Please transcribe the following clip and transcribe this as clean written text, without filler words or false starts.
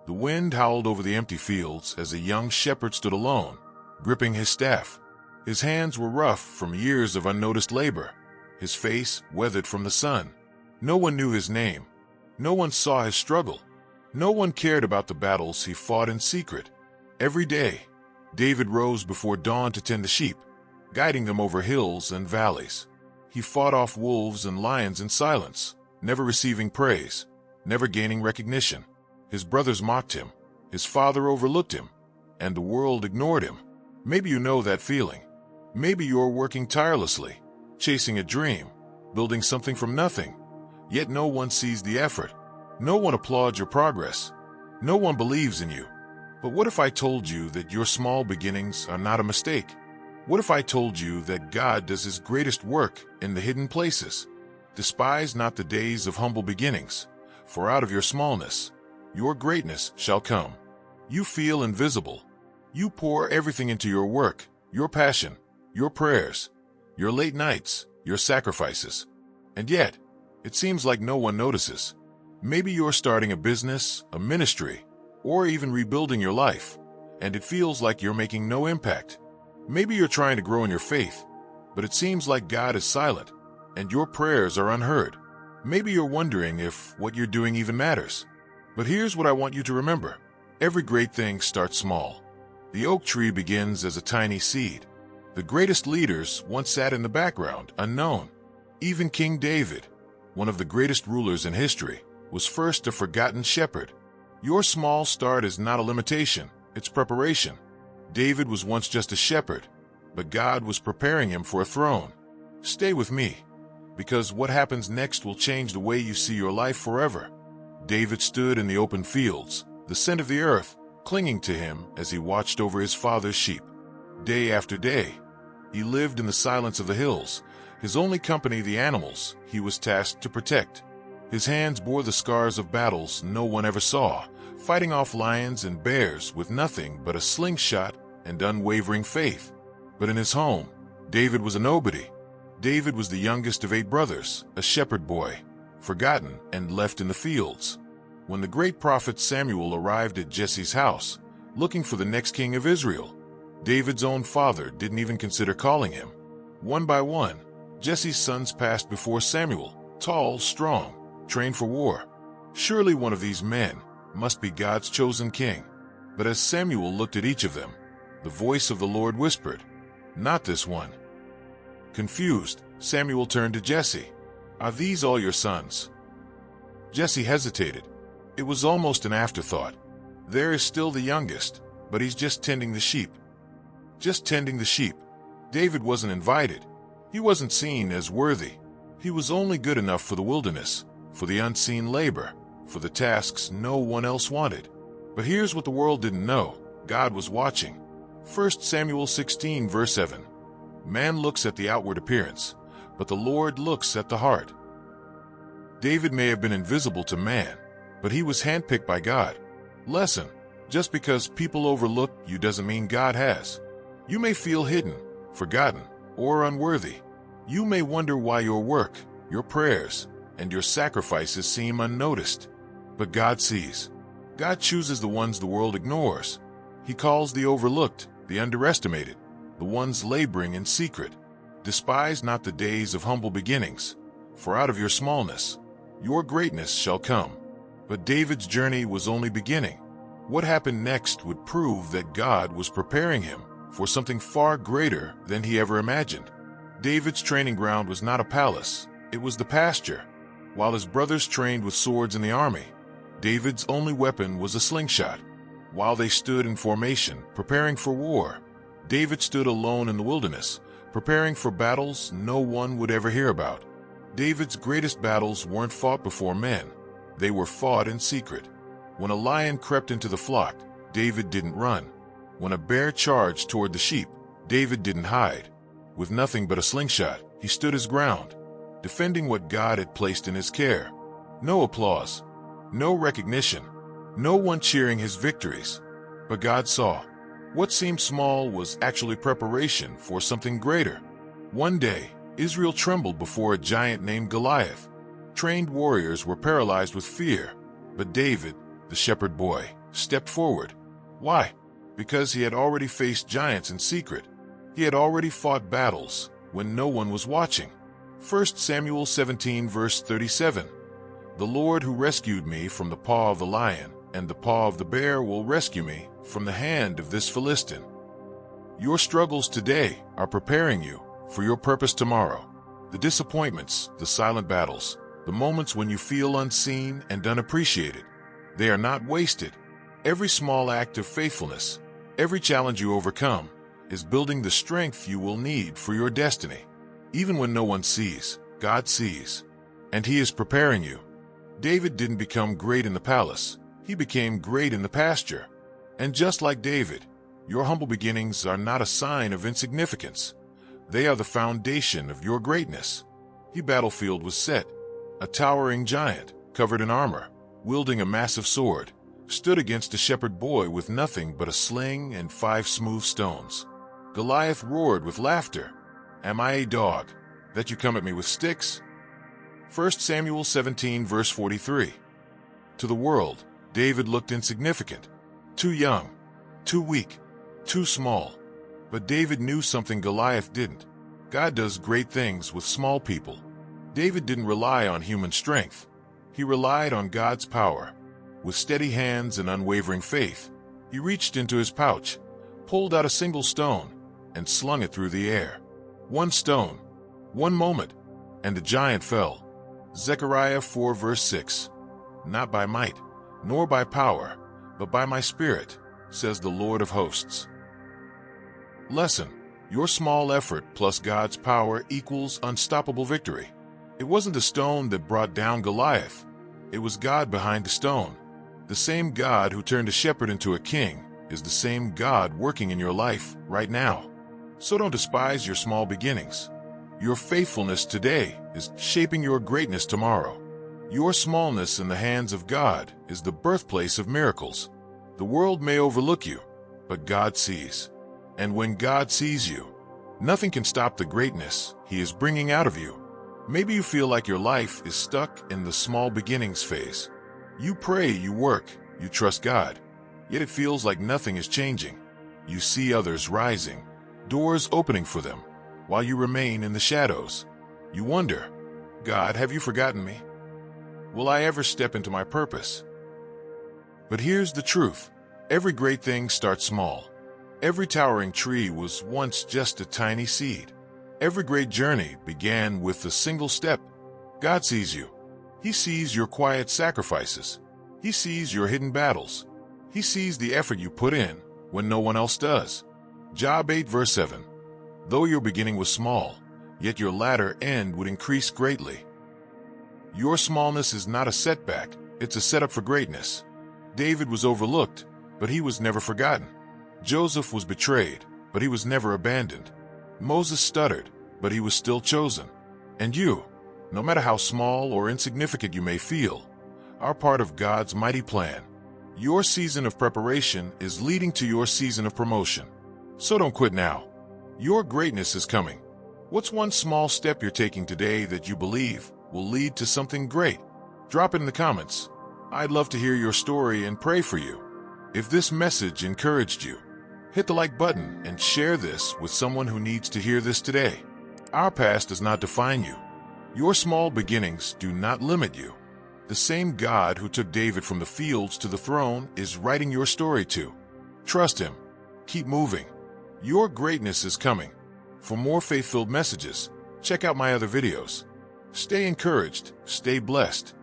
The wind howled over the empty fields as a young shepherd stood alone, gripping his staff. His hands were rough from years of unnoticed labor, his face weathered from the sun. No one knew his name. No one saw his struggle. No one cared about the battles he fought in secret. Every day, David rose before dawn to tend the sheep, guiding them over hills and valleys. He fought off wolves and lions in silence, never receiving praise, never gaining recognition. His brothers mocked him, his father overlooked him, and the world ignored him. Maybe you know that feeling. Maybe you're working tirelessly, chasing a dream, building something from nothing, yet no one sees the effort. No one applauds your progress. No one believes in you. But what if I told you that your small beginnings are not a mistake? What if I told you that God does his greatest work in the hidden places? Despise not the days of humble beginnings, for out of your smallness, your greatness shall come. You feel invisible. You pour everything into your work, your passion, your prayers, your late nights, your sacrifices. And yet, it seems like no one notices. Maybe you're starting a business, a ministry, or even rebuilding your life, and it feels like you're making no impact. Maybe you're trying to grow in your faith, but it seems like God is silent, and your prayers are unheard. Maybe you're wondering if what you're doing even matters. But here's what I want you to remember. Every great thing starts small. The oak tree begins as a tiny seed. The greatest leaders once sat in the background, unknown. Even King David, one of the greatest rulers in history, was first a forgotten shepherd. Your small start is not a limitation, it's preparation. David was once just a shepherd, but God was preparing him for a throne. Stay with me, because what happens next will change the way you see your life forever. David stood in the open fields, the scent of the earth clinging to him as he watched over his father's sheep. Day after day, he lived in the silence of the hills, his only company the animals he was tasked to protect. His hands bore the scars of battles no one ever saw, fighting off lions and bears with nothing but a slingshot and unwavering faith. But in his home, David was a nobody. David was the youngest of 8 brothers, a shepherd boy, forgotten and left in the fields. When the great prophet Samuel arrived at Jesse's house, looking for the next king of Israel, David's own father didn't even consider calling him. One by one, Jesse's sons passed before Samuel, tall, strong, trained for war. Surely one of these men must be God's chosen king. But as Samuel looked at each of them, the voice of the Lord whispered, "Not this one." Confused, Samuel turned to Jesse. "Are these all your sons?" Jesse hesitated. It was almost an afterthought. There is still the youngest, but he's just tending the sheep. Just tending the sheep. David wasn't invited. He wasn't seen as worthy. He was only good enough for the wilderness, for the unseen labor, for the tasks no one else wanted. But here's what the world didn't know. God was watching. 1 Samuel 16 verse 7. Man looks at the outward appearance, but the Lord looks at the heart. David may have been invisible to man, but he was handpicked by God. Lesson: just because people overlook you doesn't mean God has. You may feel hidden, forgotten, or unworthy. You may wonder why your work, your prayers, and your sacrifices seem unnoticed. But God sees. God chooses the ones the world ignores. He calls the overlooked, the underestimated, the ones laboring in secret. Despise not the days of humble beginnings, for out of your smallness, your greatness shall come. But David's journey was only beginning. What happened next would prove that God was preparing him for something far greater than he ever imagined. David's training ground was not a palace, it was the pasture. While his brothers trained with swords in the army, David's only weapon was a slingshot. While they stood in formation, preparing for war, David stood alone in the wilderness, preparing for battles no one would ever hear about. David's greatest battles weren't fought before men, they were fought in secret. When a lion crept into the flock, David didn't run. When a bear charged toward the sheep, David didn't hide. With nothing but a slingshot, he stood his ground, defending what God had placed in his care. No applause, no recognition, no one cheering his victories. But God saw. What seemed small was actually preparation for something greater. One day, Israel trembled before a giant named Goliath. Trained warriors were paralyzed with fear, but David, the shepherd boy, stepped forward. Why? Because he had already faced giants in secret. He had already fought battles when no one was watching. 1 Samuel 17 verse 37. The Lord who rescued me from the paw of the lion and the paw of the bear will rescue me from the hand of this Philistine. Your struggles today are preparing you for your purpose tomorrow. The disappointments, the silent battles, the moments when you feel unseen and unappreciated, they are not wasted. Every small act of faithfulness, every challenge you overcome, is building the strength you will need for your destiny. Even when no one sees, God sees, and He is preparing you. David didn't become great in the palace. He became great in the pasture. And just like David, your humble beginnings are not a sign of insignificance. They are the foundation of your greatness. The battlefield was set. A towering giant, covered in armor, wielding a massive sword, stood against a shepherd boy with nothing but a sling and 5 smooth stones. Goliath roared with laughter. Am I a dog, that you come at me with sticks? 1 Samuel 17 verse 43. To the world, David looked insignificant, too young, too weak, too small. But David knew something Goliath didn't. God does great things with small people. David didn't rely on human strength. He relied on God's power. With steady hands and unwavering faith, he reached into his pouch, pulled out a single stone, and slung it through the air. One stone, one moment, and the giant fell. Zechariah 4 verse 6. Not by might, nor by power, but by my Spirit, says the Lord of hosts. Lesson: your small effort plus God's power equals unstoppable victory. It wasn't the stone that brought down Goliath. It was God behind the stone. The same God who turned a shepherd into a king is the same God working in your life right now. So don't despise your small beginnings. Your faithfulness today is shaping your greatness tomorrow. Your smallness in the hands of God is the birthplace of miracles. The world may overlook you, but God sees. And when God sees you, nothing can stop the greatness He is bringing out of you. Maybe you feel like your life is stuck in the small beginnings phase. You pray, you work, you trust God, yet it feels like nothing is changing. You see others rising, doors opening for them, while you remain in the shadows. You wonder, God, have you forgotten me? Will I ever step into my purpose? But here's the truth. Every great thing starts small. Every towering tree was once just a tiny seed. Every great journey began with a single step. God sees you. He sees your quiet sacrifices. He sees your hidden battles. He sees the effort you put in when no one else does. Job 8 verse 7. Though your beginning was small, yet your latter end would increase greatly. Your smallness is not a setback, it's a setup for greatness. David was overlooked, but he was never forgotten. Joseph was betrayed, but he was never abandoned. Moses stuttered, but he was still chosen. And you, no matter how small or insignificant you may feel, are part of God's mighty plan. Your season of preparation is leading to your season of promotion. So don't quit now. Your greatness is coming. What's one small step you're taking today that you believe will lead to something great? Drop it in the comments. I'd love to hear your story and pray for you. If this message encouraged you, hit the like button and share this with someone who needs to hear this today. Our past does not define you. Your small beginnings do not limit you. The same God who took David from the fields to the throne is writing your story too. Trust Him. Keep moving. Your greatness is coming. For more faith-filled messages, check out my other videos. Stay encouraged, stay blessed,